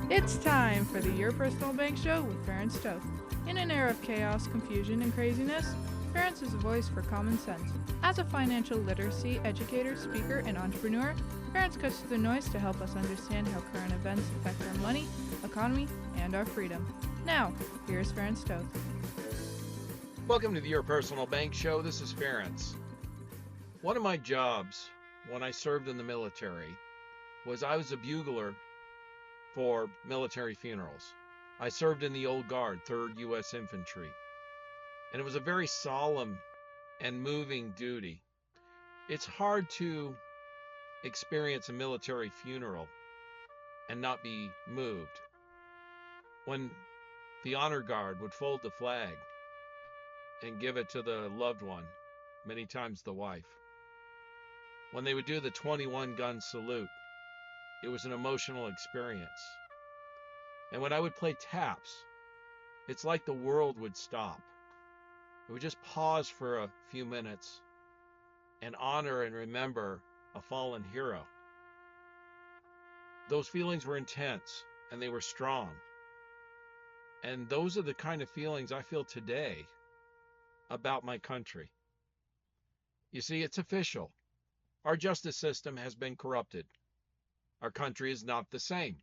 It's time for the Your Personal Bank Show with Ferenc Toth. In an era of chaos, confusion, and craziness, Ferenc is a voice for common sense. As a financial literacy educator, speaker, and entrepreneur, Ferenc cuts through the noise to help us understand how current events affect our money, economy, and our freedom. Now, here's Ferenc Toth. Welcome to the Your Personal Bank Show. This is Ferenc. One of my jobs when I served in the military was I was a bugler for military funerals. I served in the Old Guard, 3rd U.S. Infantry, and it was a very solemn and moving duty. It's hard to experience a military funeral and not be moved. When the honor guard would fold the flag and give it to the loved one, many times the wife. When they would do the 21 gun salute, it was an emotional experience. And when I would play taps, it's like the world would stop. It would just pause for a few minutes and honor and remember a fallen hero. Those feelings were intense and they were strong. And those are the kind of feelings I feel today about my country. You see, it's official. Our justice system has been corrupted. Our country is not the same.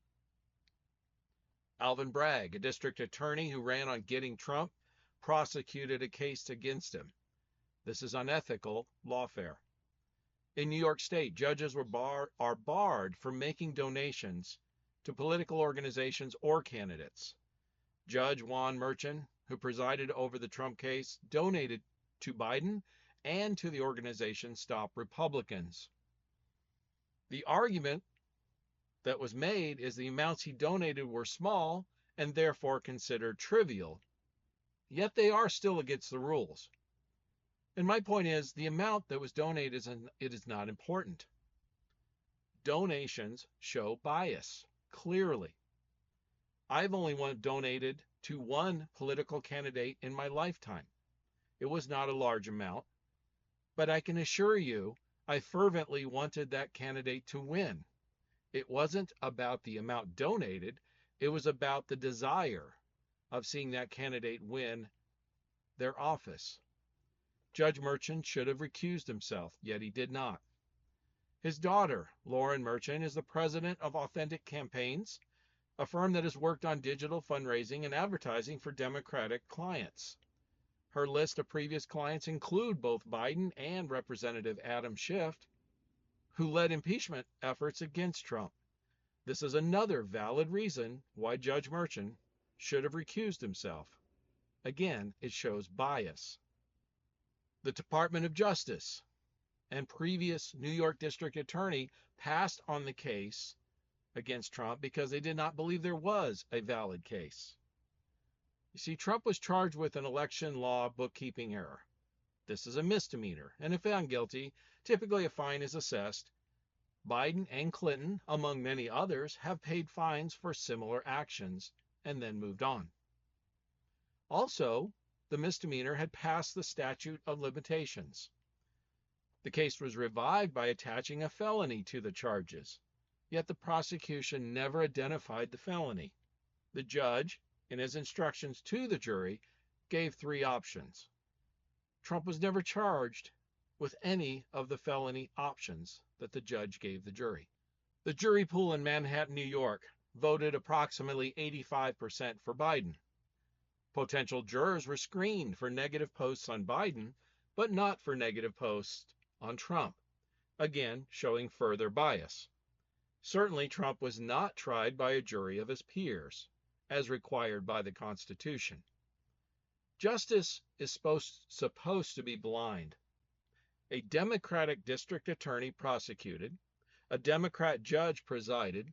Alvin Bragg, a district attorney who ran on getting Trump, prosecuted a case against him. This is unethical lawfare. In New York State, judges are barred from making donations to political organizations or candidates. Judge Juan Merchan, who presided over the Trump case, donated to Biden and to the organization Stop Republicans. The argument that was made is the amounts he donated were small and therefore considered trivial, yet they are still against the rules. And my point is, the amount that was donated is not important. Donations show bias, clearly. I've only donated to one political candidate in my lifetime. It was not a large amount, but I can assure you I fervently wanted that candidate to win. It wasn't about the amount donated, it was about the desire of seeing that candidate win their office. Judge Merchan should have recused himself, yet he did not. His daughter, Lauren Merchan, is the president of Authentic Campaigns, a firm that has worked on digital fundraising and advertising for Democratic clients. Her list of previous clients include both Biden and Representative Adam Schiff, who led impeachment efforts against Trump. This is another valid reason why Judge Merchan should have recused himself. Again, it shows bias. The Department of Justice and previous New York District Attorney passed on the case against Trump because they did not believe there was a valid case. You see, Trump was charged with an election law bookkeeping error. This is a misdemeanor, and if found guilty, typically a fine is assessed. Biden and Clinton, among many others, have paid fines for similar actions and then moved on. Also, the misdemeanor had passed the statute of limitations. The case was revived by attaching a felony to the charges, yet the prosecution never identified the felony. The judge, in his instructions to the jury, gave 3 options. Trump was never charged with any of the felony options that the judge gave the jury. The jury pool in Manhattan, New York, voted approximately 85% for Biden. Potential jurors were screened for negative posts on Biden, but not for negative posts on Trump, again showing further bias. Certainly, Trump was not tried by a jury of his peers, as required by the Constitution. Justice is supposed to be blind. A Democratic district attorney prosecuted, a Democrat judge presided,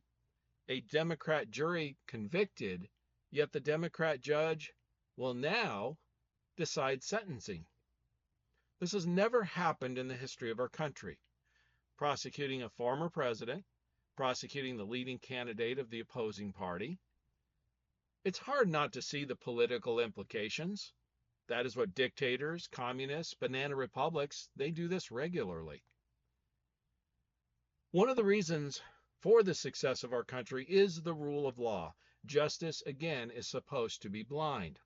a Democrat jury convicted, yet the Democrat judge will now decide sentencing. This has never happened in the history of our country. Prosecuting a former president, prosecuting the leading candidate of the opposing party. It's hard not to see the political implications. That is what dictators, communists, banana republics, they do this regularly. One of the reasons for the success of our country is the rule of law. Justice, again, is supposed to be blind.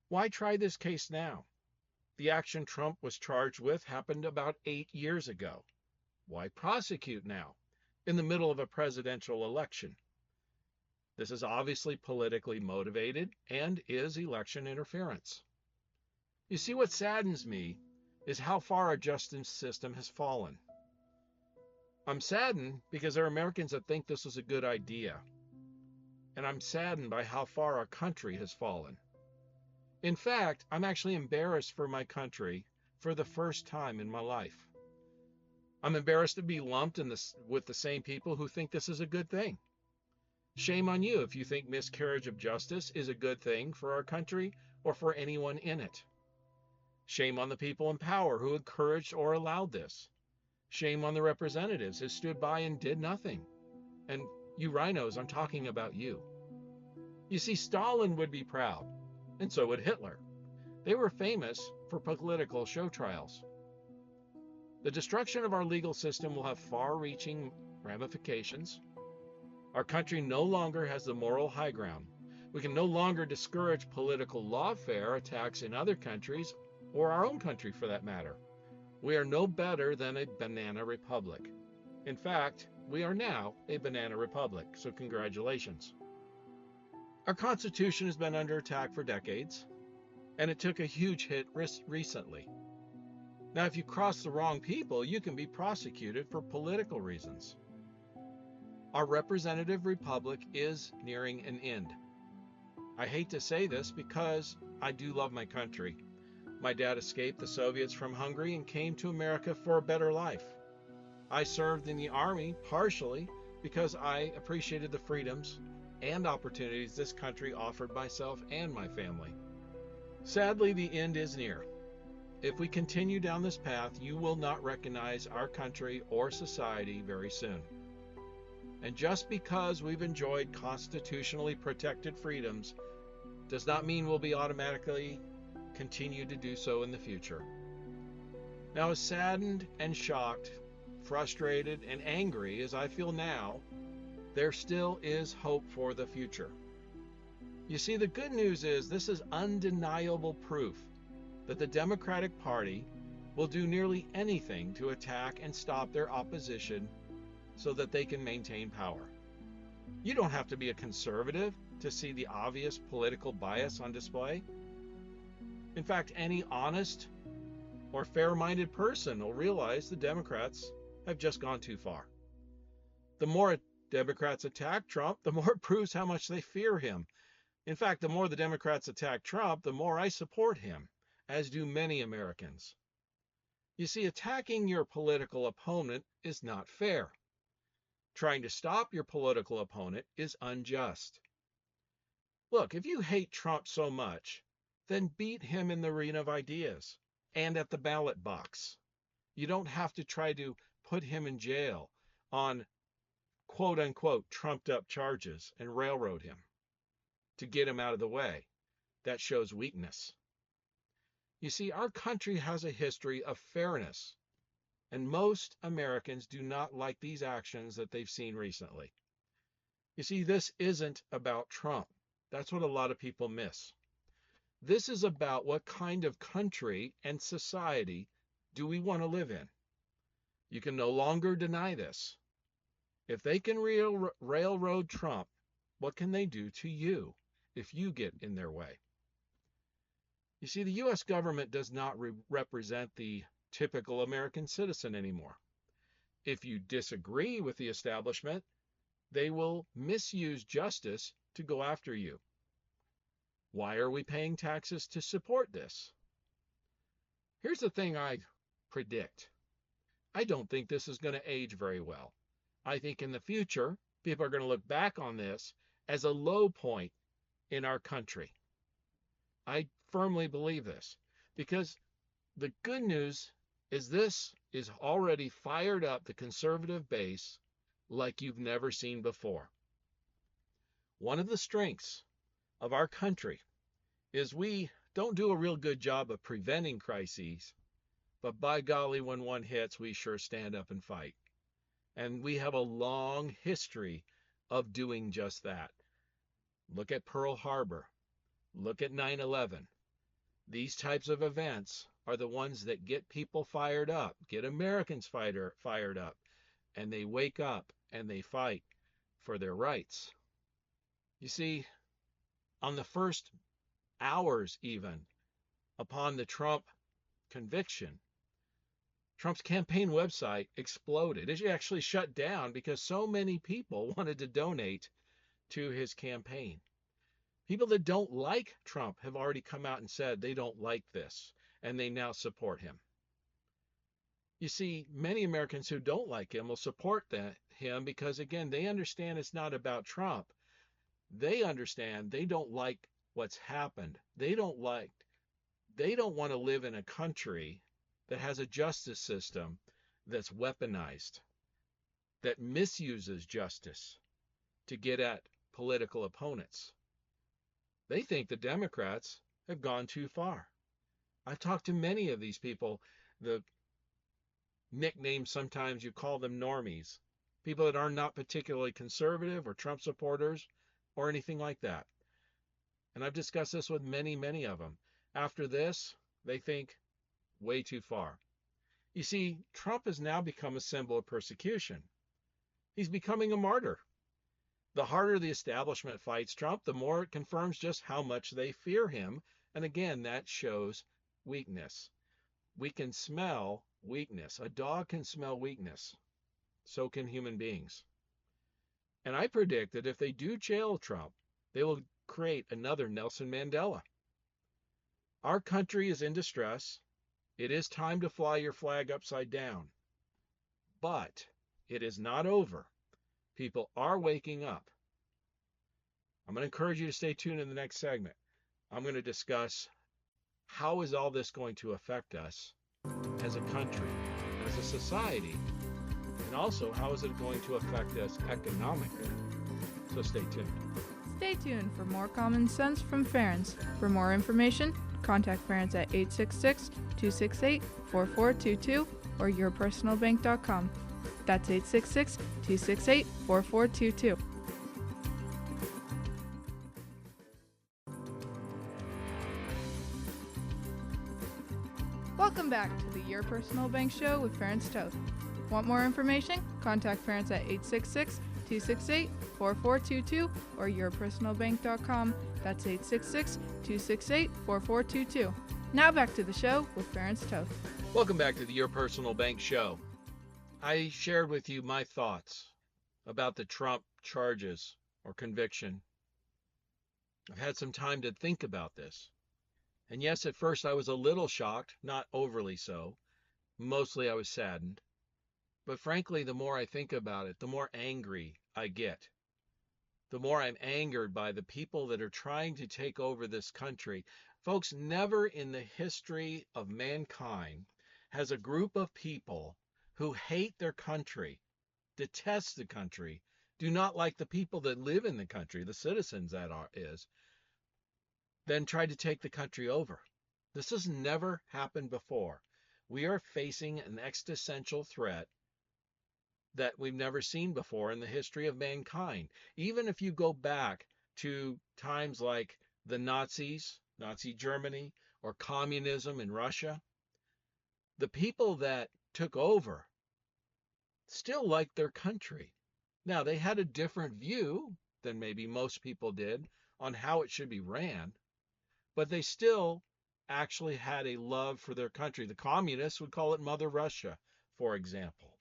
Why try this case now? The action Trump was charged with happened about 8 years ago. Why prosecute now, in the middle of a presidential election? This is obviously politically motivated and is election interference. You see, what saddens me is how far our justice system has fallen. I'm saddened because there are Americans that think this is a good idea. And I'm saddened by how far our country has fallen. In fact, I'm actually embarrassed for my country for the first time in my life. I'm embarrassed to be lumped with the same people who think this is a good thing. Shame on you if you think miscarriage of justice is a good thing for our country or for anyone in it. Shame on the people in power who encouraged or allowed this. Shame on the representatives who stood by and did nothing. And you rhinos, I'm talking about you. You see, Stalin would be proud, and so would Hitler. They were famous for political show trials. The destruction of our legal system will have far-reaching ramifications. Our country no longer has the moral high ground. We can no longer discourage political lawfare attacks in other countries, or our own country for that matter. We are no better than a banana republic. In fact, we are now a banana republic, so congratulations. Our Constitution has been under attack for decades, and it took a huge hit recently. Now, if you cross the wrong people, you can be prosecuted for political reasons. Our representative republic is nearing an end. I hate to say this because I do love my country. My dad escaped the Soviets from Hungary and came to America for a better life. I served in the Army partially because I appreciated the freedoms and opportunities this country offered myself and my family. Sadly, the end is near. If we continue down this path, you will not recognize our country or society very soon. And just because we've enjoyed constitutionally protected freedoms does not mean we'll be automatically continue to do so in the future. Now, as saddened and shocked, frustrated and angry as I feel now, there still is hope for the future. You see, the good news is this is undeniable proof that the Democratic Party will do nearly anything to attack and stop their opposition so that they can maintain power. You don't have to be a conservative to see the obvious political bias on display. In fact, any honest or fair-minded person will realize the Democrats have just gone too far. The more Democrats attack Trump, the more it proves how much they fear him. In fact, the more the Democrats attack Trump, the more I support him, as do many Americans. You see, attacking your political opponent is not fair. Trying to stop your political opponent is unjust. Look, if you hate Trump so much, then beat him in the arena of ideas and at the ballot box. You don't have to try to put him in jail on quote-unquote trumped-up charges and railroad him to get him out of the way. That shows weakness. You see, our country has a history of fairness, and most Americans do not like these actions that they've seen recently. You see, this isn't about Trump. That's what a lot of people miss. This is about what kind of country and society do we want to live in. You can no longer deny this. If they can railroad Trump, what can they do to you if you get in their way? You see, the U.S. government does not represent the typical American citizen anymore. If you disagree with the establishment, they will misuse justice to go after you. Why are we paying taxes to support this? Here's the thing I predict. I don't think this is going to age very well. I think in the future, people are going to look back on this as a low point in our country. I firmly believe this because the good news is this is already fired up the conservative base like you've never seen before. One of the strengths of our country is we don't do a real good job of preventing crises, but by golly, when one hits, we sure stand up and fight. And we have a long history of doing just that. Look at Pearl Harbor. Look at 9/11. These types of events are the ones that get people fired up, get Americans fired up, and they wake up and they fight for their rights. You see, on the first hours even upon the Trump conviction, Trump's campaign website exploded. It actually shut down because so many people wanted to donate to his campaign. People that don't like Trump have already come out and said they don't like this, and they now support him. You see, many Americans who don't like him will support him because, again, they understand it's not about Trump. They understand they don't like what's happened. They don't want to live in a country that has a justice system that's weaponized, that misuses justice to get at political opponents. They think the Democrats have gone too far. I've talked to many of these people, the nicknames sometimes you call them normies, people that are not particularly conservative or Trump supporters or anything like that. And I've discussed this with many, many of them. After this, they think way too far. You see, Trump has now become a symbol of persecution. He's becoming a martyr. The harder the establishment fights Trump, the more it confirms just how much they fear him. And again, that shows weakness. We can smell weakness. A dog can smell weakness. So can human beings. And I predict that if they do jail Trump, they will create another Nelson Mandela. Our country is in distress. It is time to fly your flag upside down. But it is not over. People are waking up. I'm going to encourage you to stay tuned in the next segment. I'm going to discuss how is all this going to affect us as a country, as a society, and also how is it going to affect us economically. So stay tuned. Stay tuned for more common sense from Ferens. For more information, contact Ferens at 866-268-4422 or yourpersonalbank.com. That's 866-268-4422. Welcome back to the Your Personal Bank Show with Ferens Toth. Want more information? Contact Ferens at 866-268-4422 or yourpersonalbank.com. That's 866-268-4422. Now back to the show with Ferens Toth. Welcome back to the Your Personal Bank Show. I shared with you my thoughts about the Trump charges or conviction. I've had some time to think about this. And yes, at first I was a little shocked, not overly so. Mostly I was saddened. But frankly, the more I think about it, the more angry I get. The more I'm angered by the people that are trying to take over this country. Folks, never in the history of mankind has a group of people who hate their country, detest the country, do not like the people that live in the country, the citizens then tried to take the country over. This has never happened before. We are facing an existential threat that we've never seen before in the history of mankind. Even if you go back to times like the Nazis, Nazi Germany, or communism in Russia, the people that took over still liked their country. Now, they had a different view than maybe most people did on how it should be ran, but they still actually had a love for their country. The communists would call it Mother Russia, for example.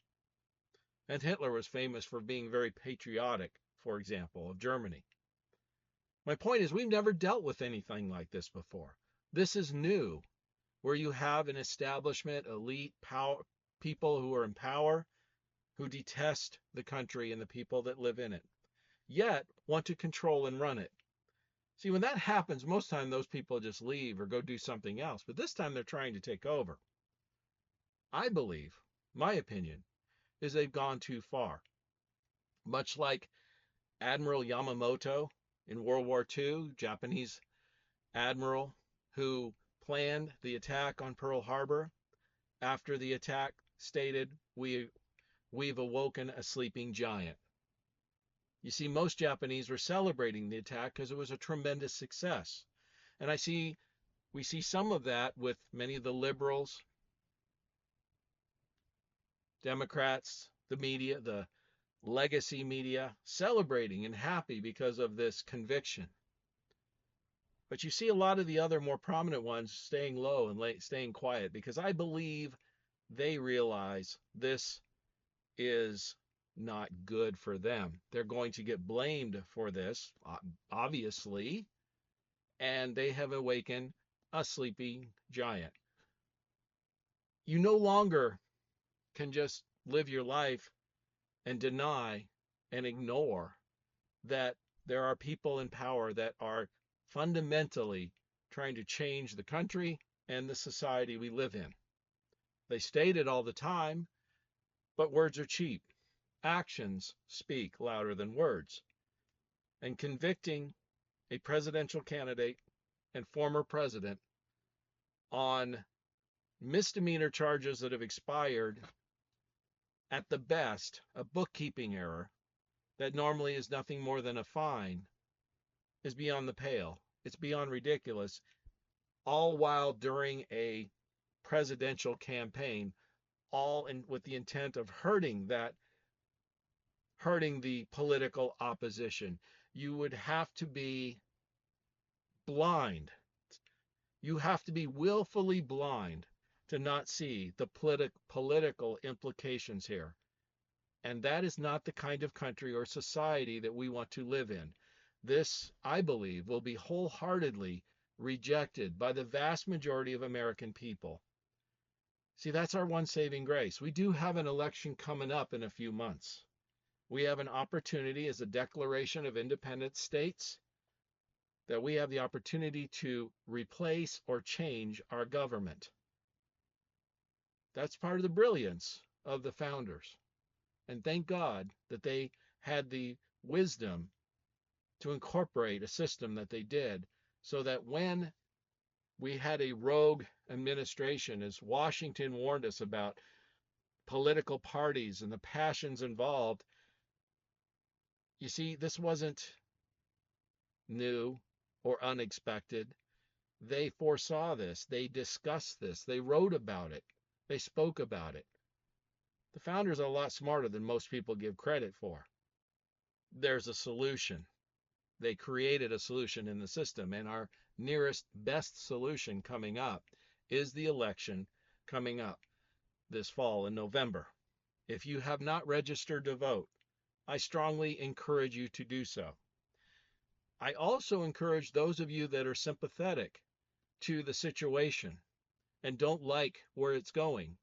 And Hitler was famous for being very patriotic, for example, of Germany. My point is, we've never dealt with anything like this before. This is new, where you have an establishment, elite, people who are in power, who detest the country and the people that live in it, yet want to control and run it. See, when that happens, most time those people just leave or go do something else. But this time they're trying to take over. I believe, my opinion, is they've gone too far. Much like Admiral Yamamoto in World War II, Japanese admiral who planned the attack on Pearl Harbor. After the attack stated, we we've awoken a sleeping giant. You see, most Japanese were celebrating the attack because it was a tremendous success. And we see some of that with many of the liberals, Democrats, the media, the legacy media celebrating and happy because of this conviction. But you see a lot of the other more prominent ones staying low and staying quiet because I believe they realize this is not good for them. They're going to get blamed for this, obviously, and they have awakened a sleeping giant. You no longer can just live your life and deny and ignore that there are people in power that are fundamentally trying to change the country and the society we live in. They state it all the time, but words are cheap. Actions speak louder than words. And convicting a presidential candidate and former president on misdemeanor charges that have expired, at the best, a bookkeeping error that normally is nothing more than a fine, is beyond the pale. It's beyond ridiculous, all while during a presidential campaign, all with the intent of hurting the political opposition. You would have to be blind. You have to be willfully blind to not see the political implications here. And that is not the kind of country or society that we want to live in. This, I believe, will be wholeheartedly rejected by the vast majority of American people. See, that's our one saving grace. We do have an election coming up in a few months. We have an opportunity as a declaration of independent states that we have the opportunity to replace or change our government. That's part of the brilliance of the founders. And thank God that they had the wisdom to incorporate a system that they did so that when we had a rogue administration, as Washington warned us about political parties and the passions involved, you see, this wasn't new or unexpected. They foresaw this. They discussed this. They wrote about it. They spoke about it. The founders are a lot smarter than most people give credit for. There's a solution. They created a solution in the system, and our nearest best solution coming up is the election coming up this fall in November. If you have not registered to vote, I strongly encourage you to do so. I also encourage those of you that are sympathetic to the situation and don't like where it's going,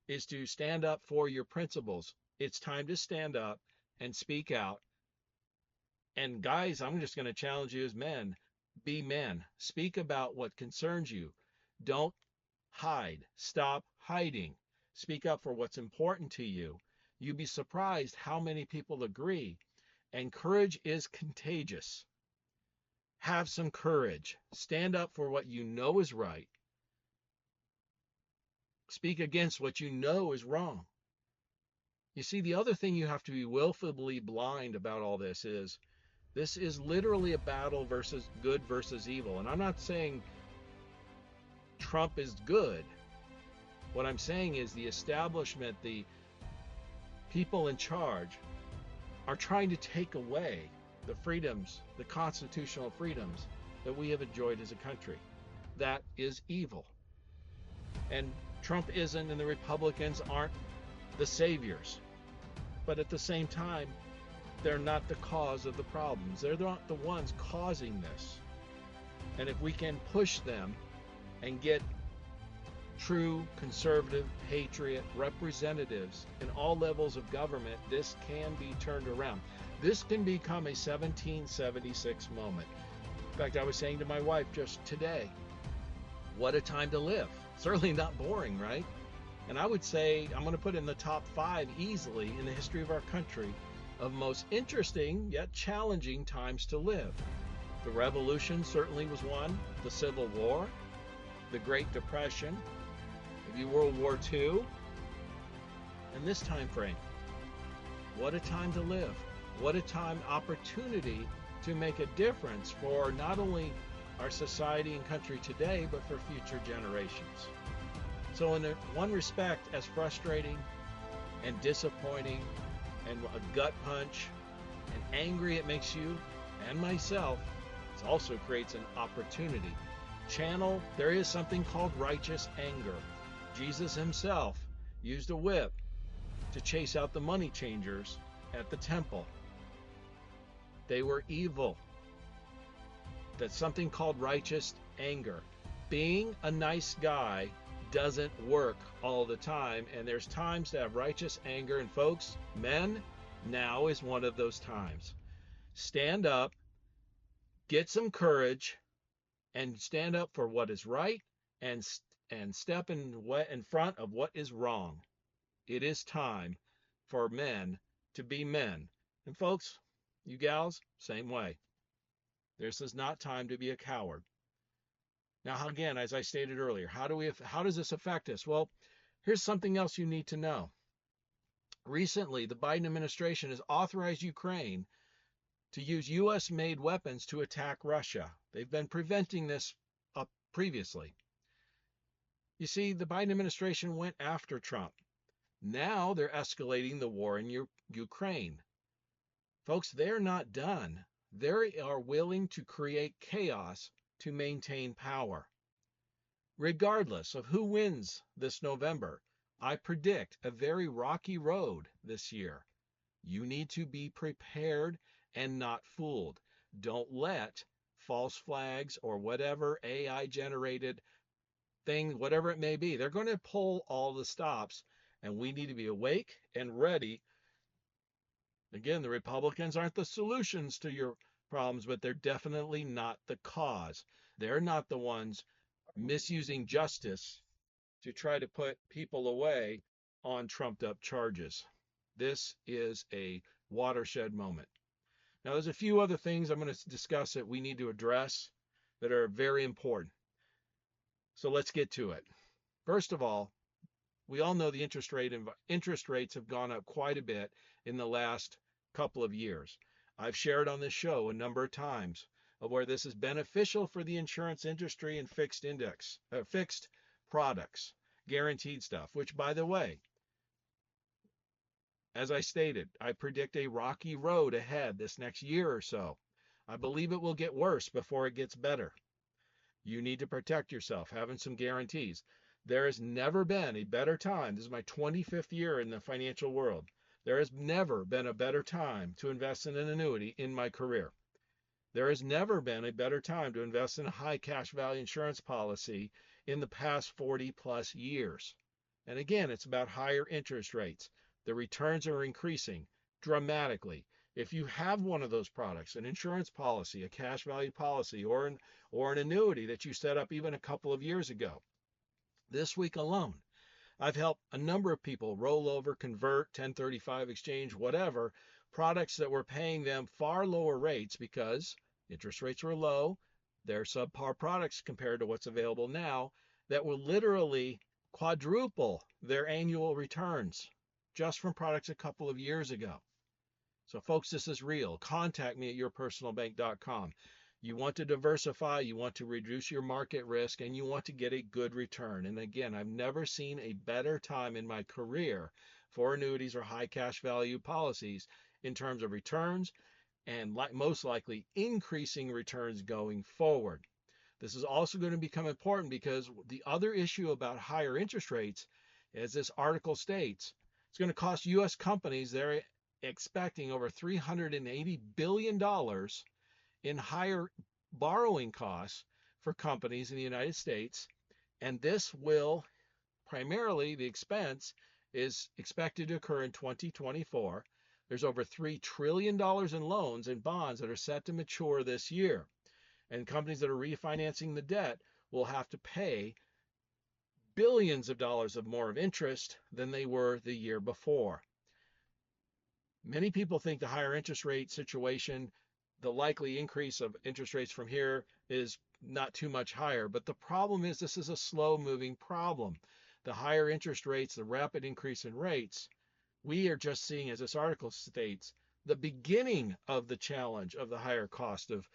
is to stand up for your principles. It's time to stand up and speak out. And guys, I'm just going to challenge you as men. Be men. Speak about what concerns you. Don't hide. Stop hiding. Speak up for what's important to you. You'd be surprised how many people agree. And courage is contagious. Have some courage. Stand up for what you know is right. Speak against what you know is wrong. You see, the other thing you have to be willfully blind about all this is literally a battle versus good versus evil. And I'm not saying Trump is good. What I'm saying is the establishment, the people in charge are trying to take away the freedoms, the constitutional freedoms that we have enjoyed as a country. That is evil. And Trump isn't, and the Republicans aren't the saviors. But at the same time, they're not the cause of the problems. They're not the ones causing this. And if we can push them and get true conservative, patriot representatives in all levels of government, this can be turned around. This can become a 1776 moment. In fact, I was saying to my wife just today, what a time to live. Certainly not boring, right? And I would say I'm going to put in the top 5 easily in the history of our country of most interesting yet challenging times to live. The Revolution certainly was one, the Civil War, the Great Depression, maybe World War II, and this time frame. What a time to live. What a time opportunity to make a difference for not only our society and country today, but for future generations. So in one respect, as frustrating and disappointing and a gut punch and angry it makes you and myself, it also creates an opportunity. There is something called righteous anger. Jesus himself used a whip to chase out the money changers at the temple. They were evil. That's something called righteous anger. Being a nice guy doesn't work all the time, and there's times to have righteous anger. And folks, men, now is one of those times. Stand up, get some courage, and stand up for what is right, and step in front of what is wrong. It is time for men to be men. And folks, you gals, same way. This is not time to be a coward. Now, again, as I stated earlier, how does this affect us? Well, here's something else you need to know. Recently, the Biden administration has authorized Ukraine to use U.S.-made weapons to attack Russia. They've been preventing this previously. You see, the Biden administration went after Trump. Now they're escalating the war in Ukraine. Folks, they're not done. They are willing to create chaos to maintain power. Regardless of who wins this November, I predict a very rocky road this year. You need to be prepared and not fooled. Don't let false flags or whatever AI generated thing, whatever it may be, they're going to pull all the stops, and we need to be awake and ready. Again, the Republicans aren't the solutions to your problems, but they're definitely not the cause. They're not the ones misusing justice to try to put people away on trumped up charges. This is a watershed moment. Now, there's a few other things I'm going to discuss that we need to address that are very important. So let's get to it. First of all, we all know the interest rates have gone up quite a bit in the last couple of years. I've shared on this show a number of times of where this is beneficial for the insurance industry and fixed products, guaranteed stuff, which, by the way, as I stated, I predict a rocky road ahead this next year or so. I believe it will get worse before it gets better. You need to protect yourself, having some guarantees. There has never been a better time. This is my 25th year in the financial world. There has never been a better time to invest in an annuity in my career. There has never been a better time to invest in a high cash value insurance policy in the past 40 plus years. And again, it's about higher interest rates. The returns are increasing dramatically. If you have one of those products, an insurance policy, a cash value policy, or an annuity that you set up even a couple of years ago, this week alone, I've helped a number of people roll over, convert, 1035 exchange, whatever, products that were paying them far lower rates because interest rates were low. They're subpar products compared to what's available now that will literally quadruple their annual returns just from products a couple of years ago. So folks, this is real. Contact me at yourpersonalbank.com. You want to diversify, you want to reduce your market risk, and you want to get a good return. And again, I've never seen a better time in my career for annuities or high cash value policies in terms of returns and most likely increasing returns going forward. This is also going to become important because the other issue about higher interest rates, as this article states, it's going to cost U.S. companies, they're expecting over $380 billion in higher borrowing costs for companies in the United States. And this will primarily, the expense is expected to occur in 2024. There's over $3 trillion in loans and bonds that are set to mature this year. And companies that are refinancing the debt will have to pay billions of dollars of more of interest than they were the year before. Many people think the higher interest rate situation, the likely increase of interest rates from here is not too much higher. But the problem is this is a slow moving problem. The higher interest rates, the rapid increase in rates We are just seeing, as this article states, the beginning of the challenge of the higher cost of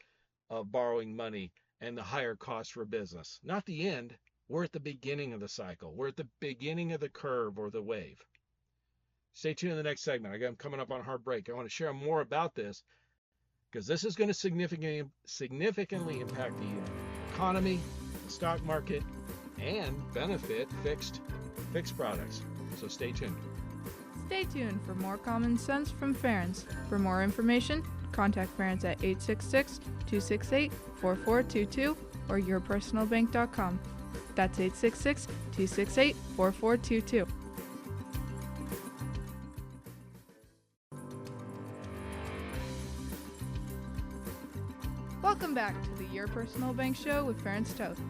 borrowing money and the higher cost for business. Not the end. We're at the beginning of the cycle. We're at the beginning of the curve or the wave. Stay tuned in the next segment. I'm coming up on a hard break. I want to share more about this because this is going to significantly impact the economy, the stock market, and benefit fixed products. So stay tuned. Stay tuned for more common sense from Ference. For more information, contact Ference at 866-268-4422 or yourpersonalbank.com. That's 866-268-4422. Welcome back to the Your Personal Bank Show with Ference Toth.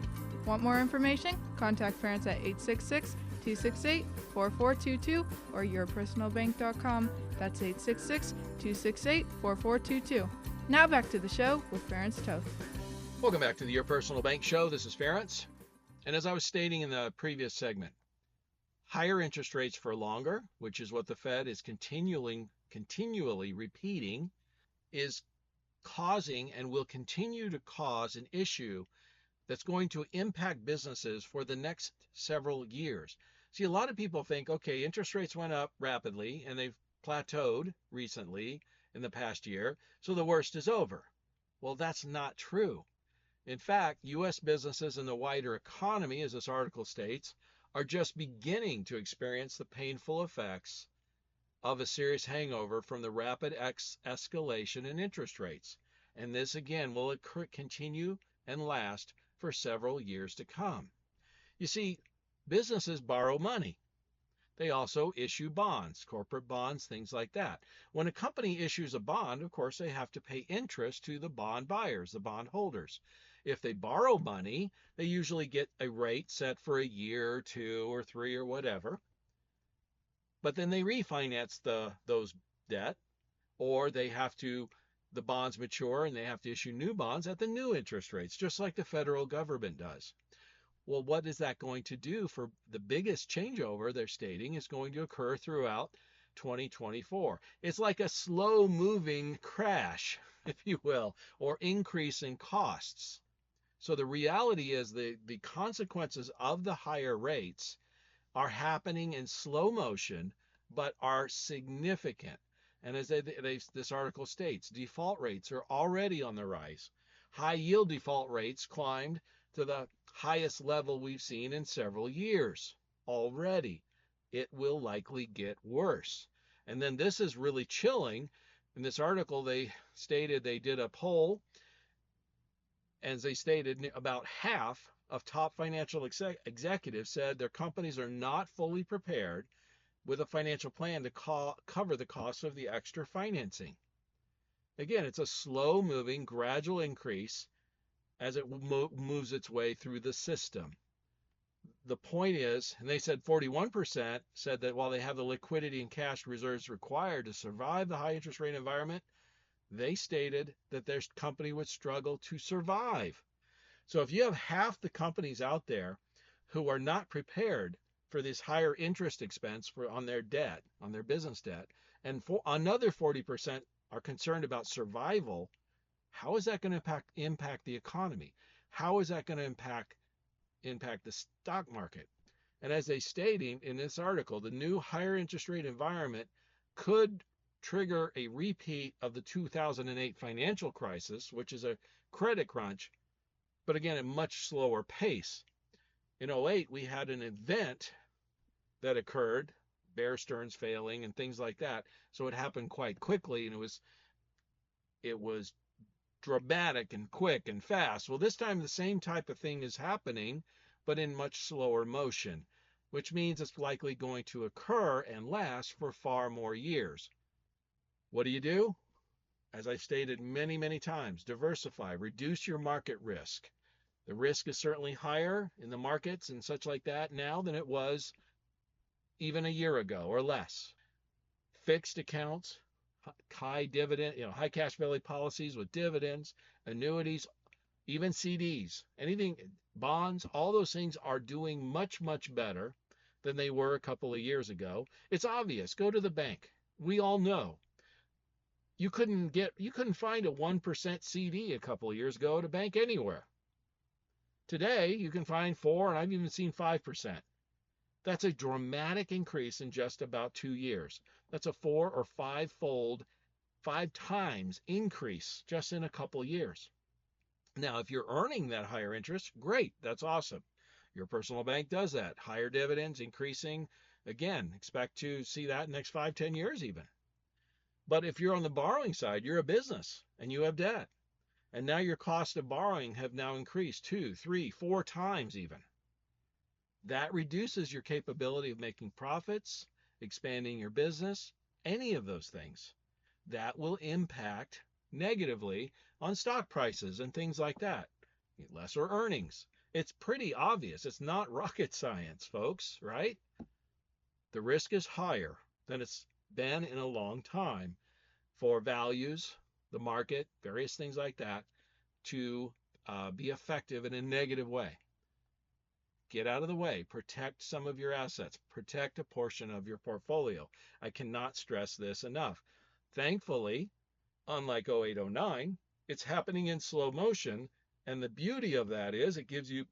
Want more information? Contact Ference at 866-268-4422 or yourpersonalbank.com. That's 866-268-4422. Now back to the show with Ference Toth. Welcome back to the Your Personal Bank Show. This is Ference. And as I was stating in the previous segment, higher interest rates for longer, which is what the Fed is continually repeating, is causing and will continue to cause an issue that's going to impact businesses for the next several years. See, a lot of people think, okay, interest rates went up rapidly and they've plateaued recently in the past year, so the worst is over. Well, that's not true. In fact, U.S. businesses and the wider economy, as this article states, are just beginning to experience the painful effects of a serious hangover from the rapid escalation in interest rates. And this, again, will continue and last for several years to come. You see, businesses borrow money. They also issue bonds, corporate bonds, things like that. When a company issues a bond, of course, they have to pay interest to the bond buyers, the bond holders. If they borrow money, they usually get a rate set for a year or 2 or 3 or whatever. But then they refinance those debt, or the bonds mature and they have to issue new bonds at the new interest rates, just like the federal government does. Well, what is that going to do for the biggest changeover they're stating is going to occur throughout 2024? It's like a slow moving crash, if you will, or increase in costs. So the reality is the consequences of the higher rates are happening in slow motion, but are significant. And as this article states, default rates are already on the rise. High yield default rates climbed to the highest level we've seen in several years already. It will likely get worse. And then this is really chilling. In this article, they stated they did a poll. As they stated, about half of top financial executives said their companies are not fully prepared with a financial plan to cover the costs of the extra financing. Again, it's a slow-moving, gradual increase as it moves its way through the system. The point is, and they said 41% said that while they have the liquidity and cash reserves required to survive the high interest rate environment, they stated that their company would struggle to survive. So if you have half the companies out there who are not prepared for this higher interest expense on their debt, on their business debt, and another 40% are concerned about survival, how is that going to impact the economy? How is that going to impact the stock market? And as they stating in this article, the new higher interest rate environment could trigger a repeat of the 2008 financial crisis, which is a credit crunch, but again, at much slower pace. In 2008, we had an event that occurred, Bear Stearns failing and things like that. So it happened quite quickly, and it was dramatic and quick and fast. Well, this time the same type of thing is happening, but in much slower motion, which means it's likely going to occur and last for far more years. What do? As I've stated many, many times, diversify, reduce your market risk. The risk is certainly higher in the markets and such like that now than it was even a year ago or less. Fixed accounts, high dividend, high cash value policies with dividends, annuities, even CDs, anything, bonds, all those things are doing much, much better than they were a couple of years ago. It's obvious. Go to the bank. We all know. You couldn't find a 1% CD a couple of years ago at a bank anywhere. Today, you can find 4, and I've even seen 5%. That's a dramatic increase in just about 2 years. That's a 4 or 5-fold, 5 times increase just in a couple of years. Now, if you're earning that higher interest, great. That's awesome. Your personal bank does that. Higher dividends, increasing. Again, expect to see that in the next 5, 10 years even. But if you're on the borrowing side, you're a business and you have debt. And now your cost of borrowing have now increased 2, 3, 4 times even. That reduces your capability of making profits, expanding your business, any of those things. That will impact negatively on stock prices and things like that. Lesser earnings. It's pretty obvious. It's not rocket science, folks, right? The risk is higher than it's been in a long time for values, the market, various things like that to be effective in a negative way. Get out of the way. Protect some of your assets. Protect a portion of your portfolio. I cannot stress this enough. Thankfully, unlike 0809, it's happening in slow motion. And the beauty of that is it gives you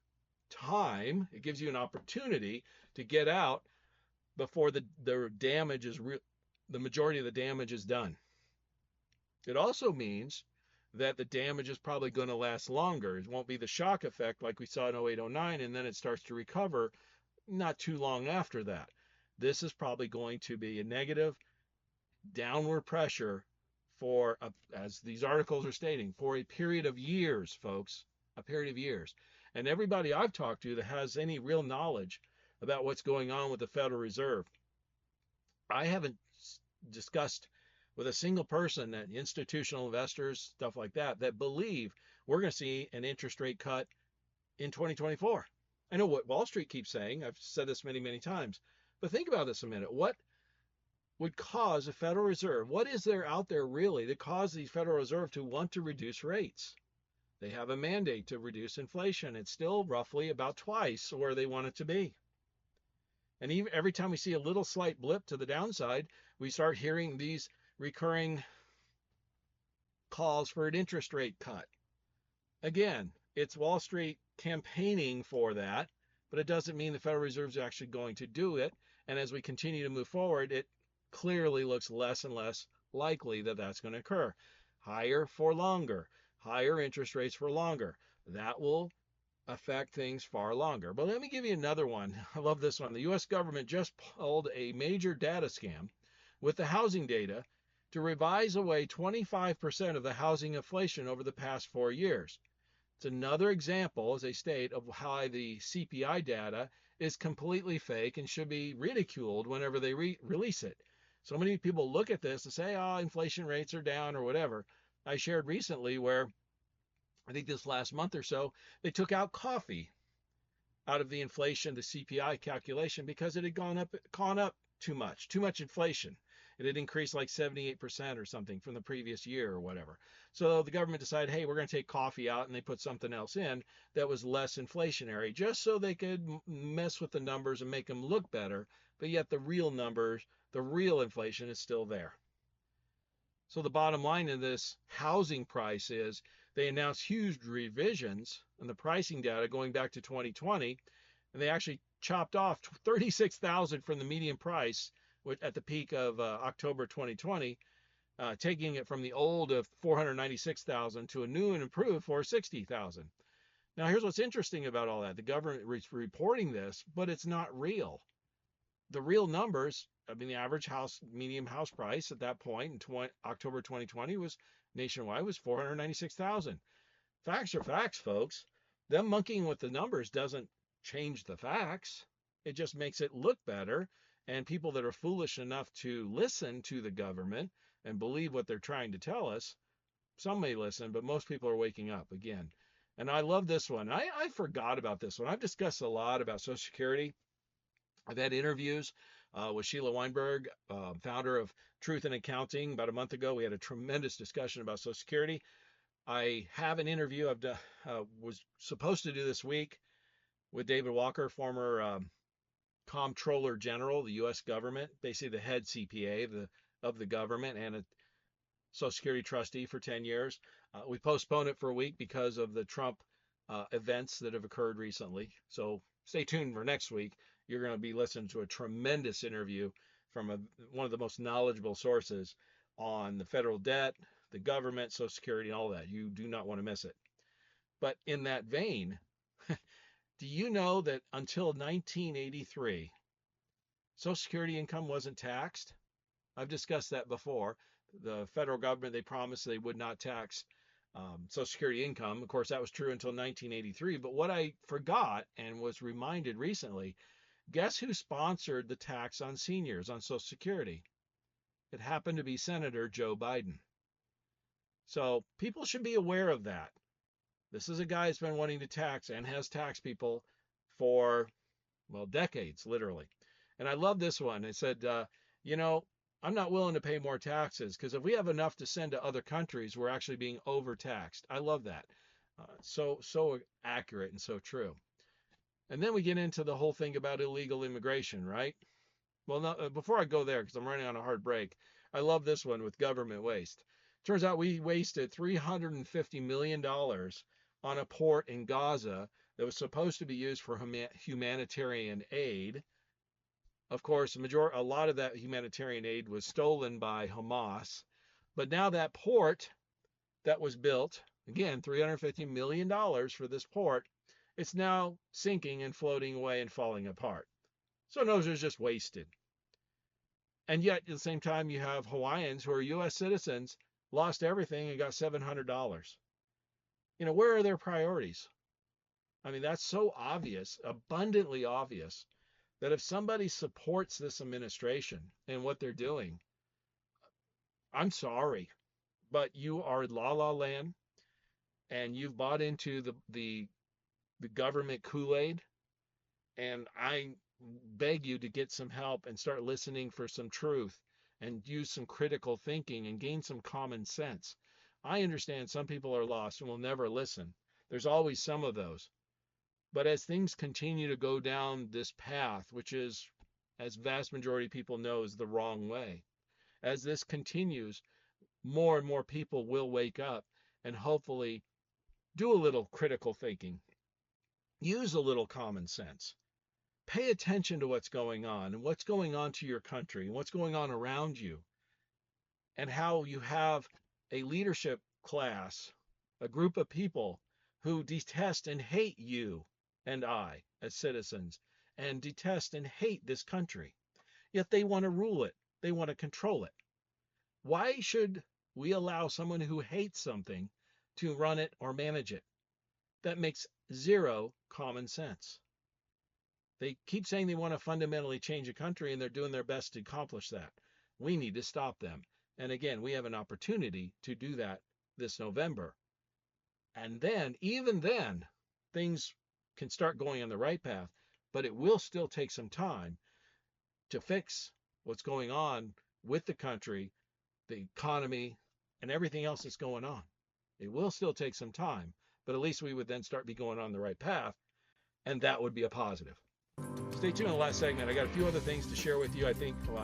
time, it gives you an opportunity to get out before the damage is the majority of the damage is done. It also means that the damage is probably going to last longer. It won't be the shock effect like we saw in 0809, and then it starts to recover not too long after that. This is probably going to be a negative downward pressure for, as these articles are stating, for a period of years, folks, a period of years. And everybody I've talked to that has any real knowledge about what's going on with the Federal Reserve, I haven't discussed with a single person, that institutional investors, stuff like that, that believe we're going to see an interest rate cut in 2024. I know what Wall Street keeps saying. I've said this many, many times. But think about this a minute. What would cause a Federal Reserve? What is there out there really that causes the Federal Reserve to want to reduce rates? They have a mandate to reduce inflation. It's still roughly about twice where they want it to be. And even every time we see a little slight blip to the downside, we start hearing these recurring calls for an interest rate cut. Again, it's Wall Street campaigning for that, but it doesn't mean the Federal Reserve is actually going to do it. And as we continue to move forward, it clearly looks less and less likely that that's going to occur. Higher for longer, higher interest rates for longer. That will affect things far longer. But let me give you another one. I love this one. The U.S. government just pulled a major data scam with the housing data to revise away 25% of the housing inflation over the past 4 years. It's another example, as they state, of how the CPI data is completely fake and should be ridiculed whenever they release it. So many people look at this and say, oh, inflation rates are down or whatever. I shared recently where I think this last month or so, they took out coffee out of the inflation, the CPI calculation, because it had gone up too much inflation. It had increased like 78% or something from the previous year or whatever. So the government decided, hey, we're going to take coffee out, and they put something else in that was less inflationary, just so they could mess with the numbers and make them look better. But yet the real numbers, the real inflation is still there. So the bottom line in this housing price is they announced huge revisions in the pricing data going back to 2020, and they actually chopped off 36,000 from the median price at the peak of October 2020, taking it from the old of 496,000 to a new and improved 460,000. Now, here's what's interesting about all that. The government is reporting this, but it's not real. The real numbers, I mean, the average median house price at that point in October 2020 was nationwide was 496,000. Facts are facts, folks. Them monkeying with the numbers doesn't change the facts. It just makes it look better. And people that are foolish enough to listen to the government and believe what they're trying to tell us, some may listen, but most people are waking up again. And I love this one. I forgot about this one. I've discussed a lot about Social Security. I've had interviews with Sheila Weinberg, founder of Truth in Accounting. About a month ago, we had a tremendous discussion about Social Security. I have an interview was supposed to do this week with David Walker, former Comptroller General, the U.S. government, basically the head CPA of the government, and a Social Security trustee for 10 years. We postponed it for a week because of the Trump events that have occurred recently. So stay tuned for next week. You're going to be listening to a tremendous interview from one of the most knowledgeable sources on the federal debt, the government, Social Security, and all that. You do not want to miss it. But in that vein, do you know that until 1983, Social Security income wasn't taxed? I've discussed that before. The federal government, they promised they would not tax Social Security income. Of course, that was true until 1983. But what I forgot and was reminded recently, guess who sponsored the tax on seniors on Social Security? It happened to be Senator Joe Biden. So people should be aware of that. This is a guy who's been wanting to tax and has taxed people for, well, decades, literally. And I love this one. It said, you know, I'm not willing to pay more taxes because if we have enough to send to other countries, we're actually being overtaxed. I love that. So accurate and so true. And then we get into the whole thing about illegal immigration, right? Well, no, before I go there, because I'm running on a hard break, I love this one with government waste. Turns out we wasted $350 million on a port in Gaza that was supposed to be used for humanitarian aid. Of course, a lot of that humanitarian aid was stolen by Hamas. But now that port that was built, again, $350 million for this port, it's now sinking and floating away and falling apart. So those are just wasted. And yet, at the same time, you have Hawaiians who are U.S. citizens, lost everything and got $700. Where are their priorities? I mean, that's so obvious, abundantly obvious, that if somebody supports this administration and what they're doing, I'm sorry, but you are la la land and you've bought into the government Kool-Aid. And I beg you to get some help and start listening for some truth and use some critical thinking and gain some common sense. I understand some people are lost and will never listen. There's always some of those. But as things continue to go down this path, which is, as vast majority of people know, is the wrong way, as this continues, more and more people will wake up and hopefully do a little critical thinking, use a little common sense, pay attention to what's going on and what's going on to your country and what's going on around you, and how you have a leadership class, a group of people who detest and hate you and I as citizens, and detest and hate this country. Yet they want to rule it. They want to control it. Why should we allow someone who hates something to run it or manage it? That makes zero common sense. They keep saying they want to fundamentally change a country, and they're doing their best to accomplish that. We need to stop them. And again, we have an opportunity to do that this November. And then, even then, things can start going on the right path, but it will still take some time to fix what's going on with the country, the economy, and everything else that's going on. It will still take some time, but at least we would then start be going on the right path, and that would be a positive. Stay tuned in the last segment. I got a few other things to share with you. I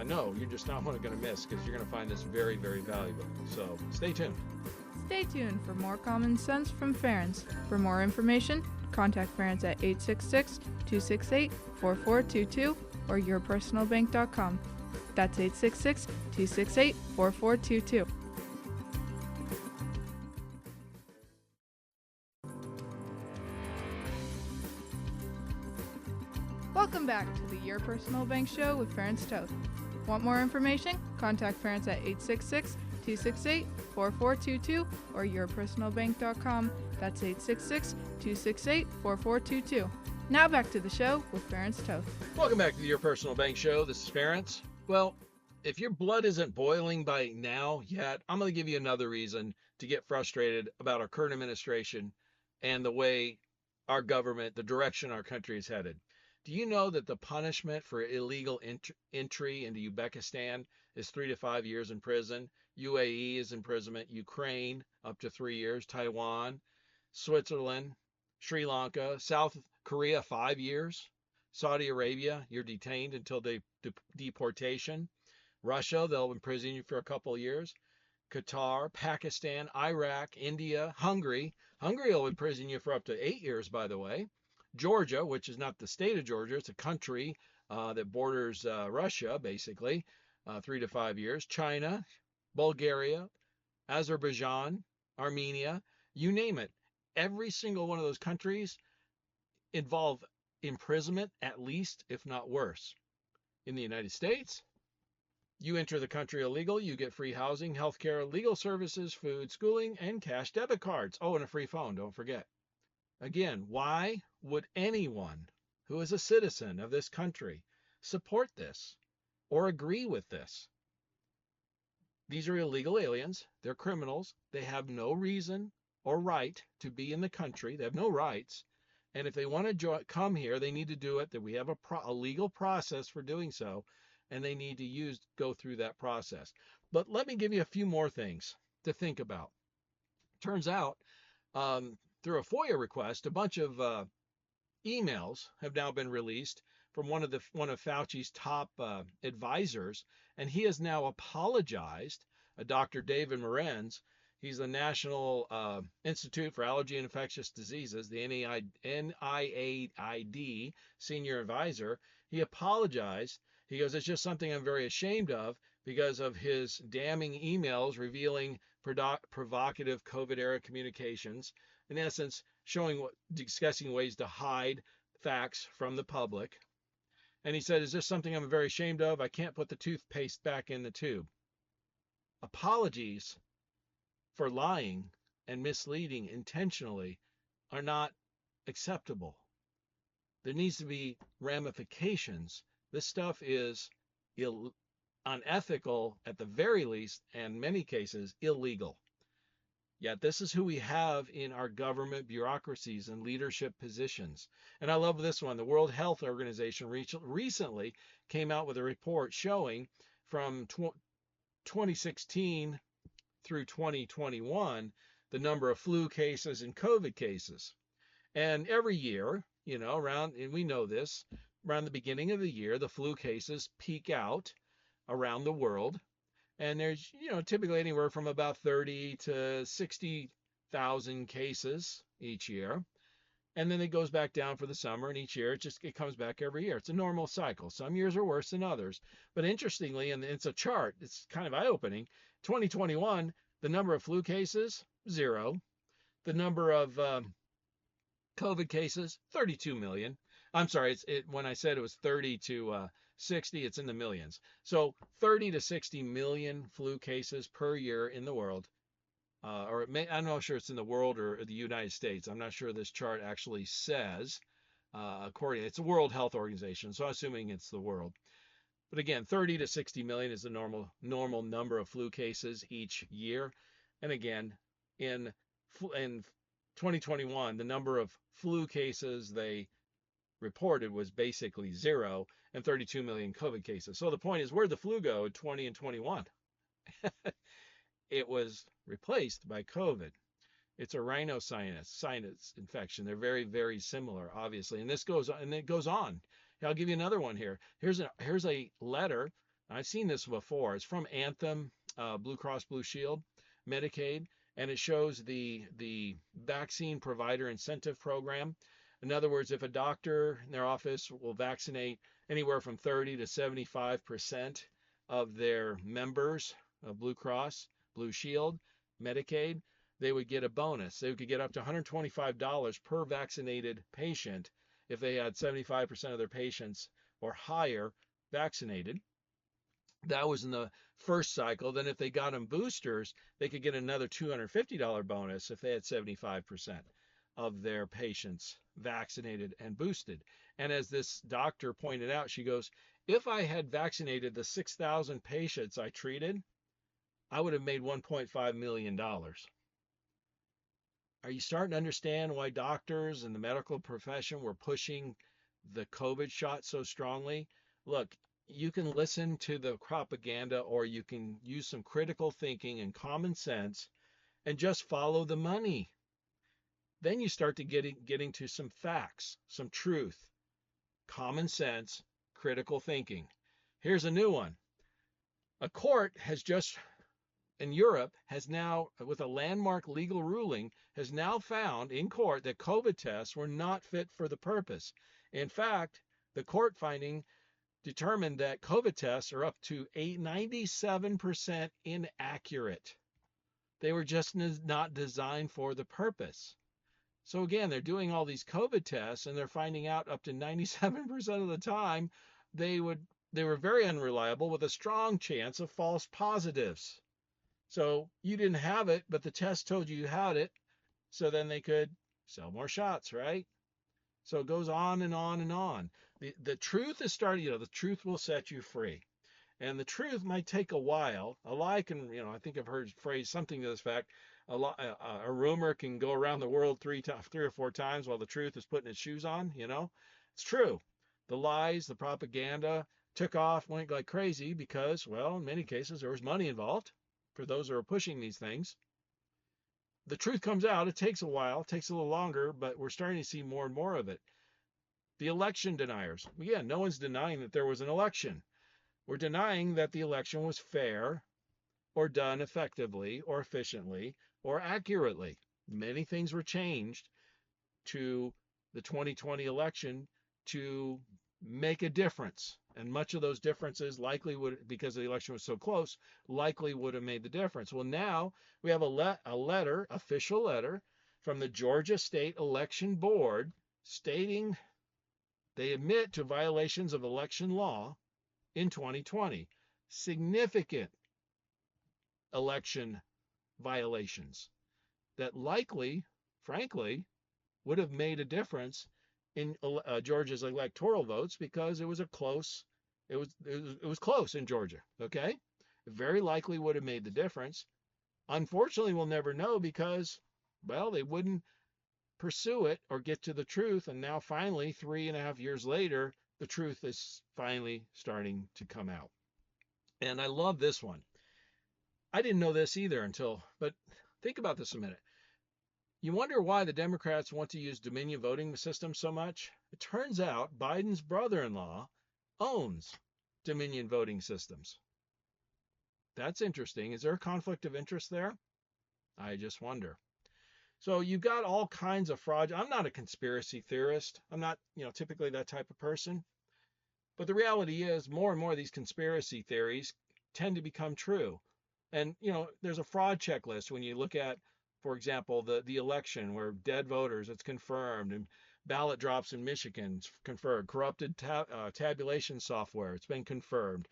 know you're just not going to miss, because you're going to find this very, very valuable. So stay tuned. Stay tuned for more common sense from Ferens. For more information, contact Ferens at 866-268-4422 or yourpersonalbank.com. That's 866-268-4422. Welcome back to the Your Personal Bank Show with Ferens Toth. Want more information? Contact Ferens at 866-268-4422 or yourpersonalbank.com. That's 866-268-4422. Now back to the show with Ferens Toth. Welcome back to the Your Personal Bank Show. This is Ferens. Well, if your blood isn't boiling by now yet, I'm going to give you another reason to get frustrated about our current administration and the way our government, the direction our country is headed. Do you know that the punishment for illegal entry into Uzbekistan is 3 to 5 years in prison? UAE is imprisonment. Ukraine, up to 3 years. Taiwan, Switzerland, Sri Lanka, South Korea, 5 years. Saudi Arabia, you're detained until deportation. Russia, they'll imprison you for a couple of years. Qatar, Pakistan, Iraq, India, Hungary. Hungary will imprison you for up to 8 years, by the way. Georgia, which is not the state of Georgia, it's a country that borders Russia, basically, 3 to 5 years. China, Bulgaria, Azerbaijan, Armenia, you name it. Every single one of those countries involve imprisonment, at least, if not worse. In the United States, you enter the country illegal, you get free housing, healthcare, legal services, food, schooling, and cash debit cards. Oh, and a free phone, don't forget. Again, why would anyone who is a citizen of this country support this or agree with this? These are illegal aliens. They're criminals. They have no reason or right to be in the country. They have no rights. And if they want to come here, they need to do it. That we have a legal process for doing so, and they need to go through that process. But let me give you a few more things to think about. Turns out, through a FOIA request, a bunch of emails have now been released from one of Fauci's top advisors, and he has now apologized. Dr. David Morenz, he's the National Institute for Allergy and Infectious Diseases, the NIAID senior advisor. He apologized. He goes, it's just something I'm very ashamed of because of his damning emails revealing provocative COVID-era communications. In essence, discussing ways to hide facts from the public. And he said, is this something I'm very ashamed of? I can't put the toothpaste back in the tube. Apologies for lying and misleading intentionally are not acceptable. There needs to be ramifications. This stuff is unethical at the very least, and in many cases illegal. Yet this is who we have in our government bureaucracies and leadership positions. And I love this one. The World Health Organization recently came out with a report showing from 2016 through 2021 the number of flu cases and COVID cases. And every year, and we know this, around the beginning of the year, the flu cases peak out around the world. And there's, typically anywhere from about 30 to 60,000 cases each year. And then it goes back down for the summer, and each year it comes back every year. It's a normal cycle. Some years are worse than others. But interestingly, and it's a chart, it's kind of eye-opening, 2021, the number of flu cases, 0. The number of COVID cases, 32 million. I'm sorry, when I said it was 30 to 60, it's in the millions. So 30 to 60 million flu cases per year in the world. I'm not sure it's in the world or the United States. I'm not sure this chart actually says. It's the World Health Organization, so I'm assuming it's the world. But again, 30 to 60 million is the normal number of flu cases each year. And again, in 2021, the number of flu cases they reported was basically 0, and 32 million COVID cases. So the point is, where'd the flu go in 20 and 21? It was replaced by COVID. It's a rhinosinus infection. They're very, very similar, obviously. And this goes on, and it goes on. I'll give you another one here. Here's a letter. I've seen this before. It's from Anthem, Blue Cross Blue Shield, Medicaid, and it shows the vaccine provider incentive program. In other words, if a doctor in their office will vaccinate anywhere from 30 to 75% of their members of Blue Cross, Blue Shield, Medicaid, they would get a bonus. They could get up to $125 per vaccinated patient if they had 75% of their patients or higher vaccinated. That was in the first cycle. Then if they got them boosters, they could get another $250 bonus if they had 75% of their patients vaccinated and boosted. And as this doctor pointed out, she goes, if I had vaccinated the 6,000 patients I treated, I would have made $1.5 million. Are you starting to understand why doctors and the medical profession were pushing the COVID shot so strongly? Look, you can listen to the propaganda, or you can use some critical thinking and common sense and just follow the money. Then you start to getting to some facts, some truth, common sense, critical thinking. Here's a new one. A court has just in Europe has now, with a landmark legal ruling, has now found in court that COVID tests were not fit for the purpose. In fact, the court finding determined that COVID tests are up to 97% inaccurate. They were just not designed for the purpose. So again, they're doing all these COVID tests and they're finding out up to 97% of the time they were very unreliable with a strong chance of false positives. So you didn't have it, but the test told you had it, so then they could sell more shots, right? So it goes on and on and on. The truth is starting, the truth will set you free. And the truth might take a while. A lie can, I think I've heard phrase something to this fact. A rumor can go around the world three or four times while the truth is putting its shoes on. It's true. The lies, the propaganda took off, went like crazy because, well, in many cases there was money involved for those who are pushing these things. The truth comes out. It takes a while, it takes a little longer, but we're starting to see more and more of it. The election deniers. Yeah, no one's denying that there was an election. We're denying that the election was fair or done effectively or efficiently or accurately. Many things were changed to the 2020 election to make a difference. And much of those differences likely would, because the election was so close, likely would have made the difference. Well, now we have a letter, official letter from the Georgia State Election Board stating they admit to violations of election law in 2020. Significant election violations that likely, frankly, would have made a difference in Georgia's electoral votes because it was close in Georgia. Okay, it very likely would have made the difference. Unfortunately, we'll never know because, well, they wouldn't pursue it or get to the truth. And now, finally, 3.5 years later, the truth is finally starting to come out. And I love this one. I didn't know this either but think about this a minute. You wonder why the Democrats want to use Dominion voting system so much? It turns out Biden's brother-in-law owns Dominion voting systems. That's interesting. Is there a conflict of interest there? I just wonder. So you've got all kinds of fraud. I'm not a conspiracy theorist. I'm not, typically that type of person. But the reality is more and more of these conspiracy theories tend to become true. And, there's a fraud checklist when you look at, for example, the election where dead voters, it's confirmed, and ballot drops in Michigan, it's confirmed. Corrupted tabulation software, it's been confirmed.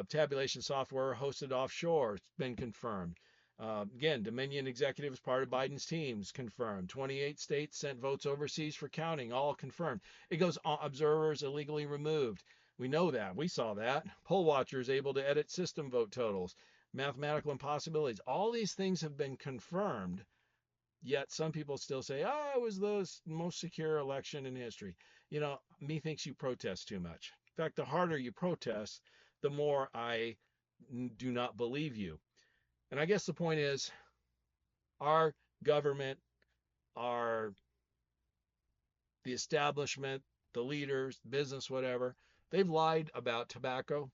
Tabulation software hosted offshore, it's been confirmed. Again, Dominion executive is part of Biden's teams, confirmed. 28 states sent votes overseas for counting, all confirmed. It goes on, observers illegally removed. We know that. We saw that. Poll watchers able to edit system vote totals. Mathematical impossibilities. All these things have been confirmed, yet some people still say, it was the most secure election in history. Methinks you protest too much. In fact, the harder you protest, the more I do not believe you. And I guess the point is, our government, the establishment, the leaders, business, whatever, they've lied about tobacco,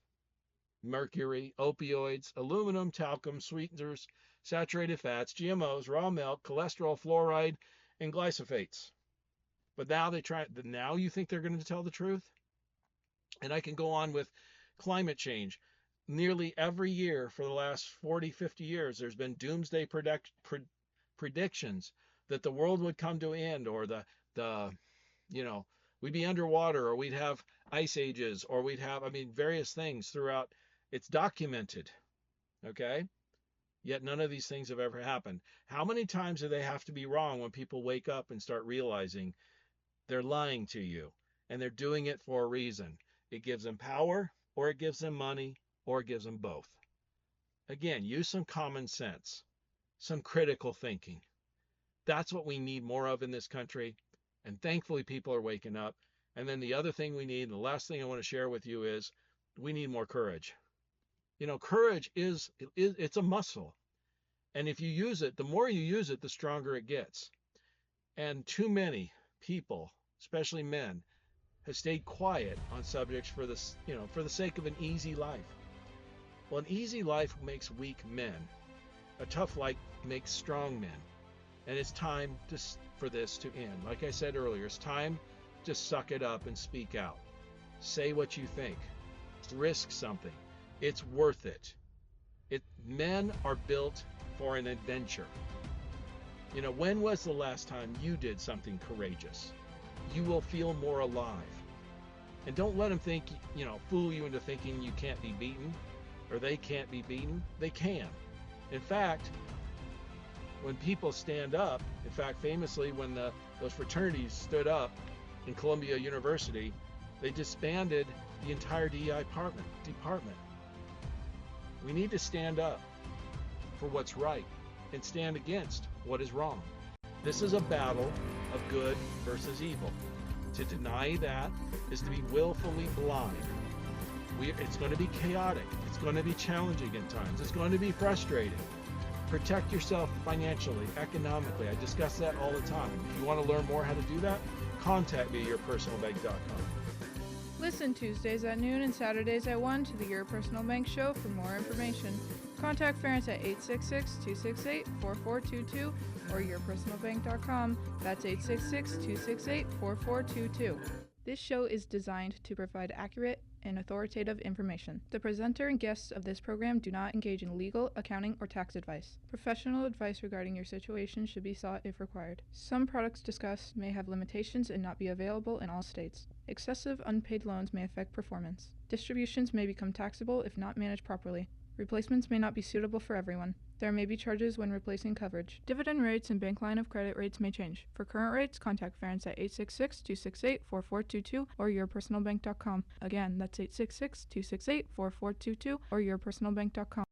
mercury, opioids, aluminum, talcum, sweeteners, saturated fats, GMOs, raw milk, cholesterol, fluoride, and glyphosates. But now you think they're going to tell the truth? And I can go on with climate change. Nearly every year for the last 40, 50 years, there's been doomsday predictions that the world would come to an end, or we'd be underwater, or we'd have ice ages, or we'd have, various things throughout. It's documented, okay? Yet none of these things have ever happened. How many times do they have to be wrong when people wake up and start realizing they're lying to you, and they're doing it for a reason? It gives them power, or it gives them money, or it gives them both. Again, use some common sense, some critical thinking. That's what we need more of in this country, and thankfully people are waking up. And then the other thing we need, and the last thing I want to share with you, is we need more courage. Courage it's a muscle. And if you use it, the more you use it, the stronger it gets. And too many people, especially men, have stayed quiet on subjects for this, for the sake of an easy life. Well, an easy life makes weak men. A tough life makes strong men. And it's time for this to end. Like I said earlier, it's time to suck it up and speak out. Say what you think. Risk something. It's worth it. Men are built for an adventure. When was the last time you did something courageous? You will feel more alive. And don't let them fool you into thinking you can't be beaten or they can't be beaten. They can. In fact, when people stand up, famously when those fraternities stood up in Columbia University, they disbanded the entire DEI department. We need to stand up for what's right and stand against what is wrong. This is a battle of good versus evil. To deny that is to be willfully blind. It's going to be chaotic. It's going to be challenging at times. It's going to be frustrating. Protect yourself financially, economically. I discuss that all the time. If you want to learn more how to do that, contact me at yourpersonalbank.com. Listen Tuesdays at noon and Saturdays at 1 to the Your Personal Bank Show for more information. Contact Ference at 866-268-4422 or yourpersonalbank.com. That's 866-268-4422. This show is designed to provide accurate and authoritative information. The presenter and guests of this program do not engage in legal, accounting, or tax advice. Professional advice regarding your situation should be sought if required. Some products discussed may have limitations and not be available in all states. Excessive unpaid loans may affect performance. Distributions may become taxable if not managed properly. Replacements may not be suitable for everyone. There may be charges when replacing coverage. Dividend rates and bank line of credit rates may change. For current rates, contact Ference at 866-268-4422 or yourpersonalbank.com. Again, that's 866-268-4422 or yourpersonalbank.com.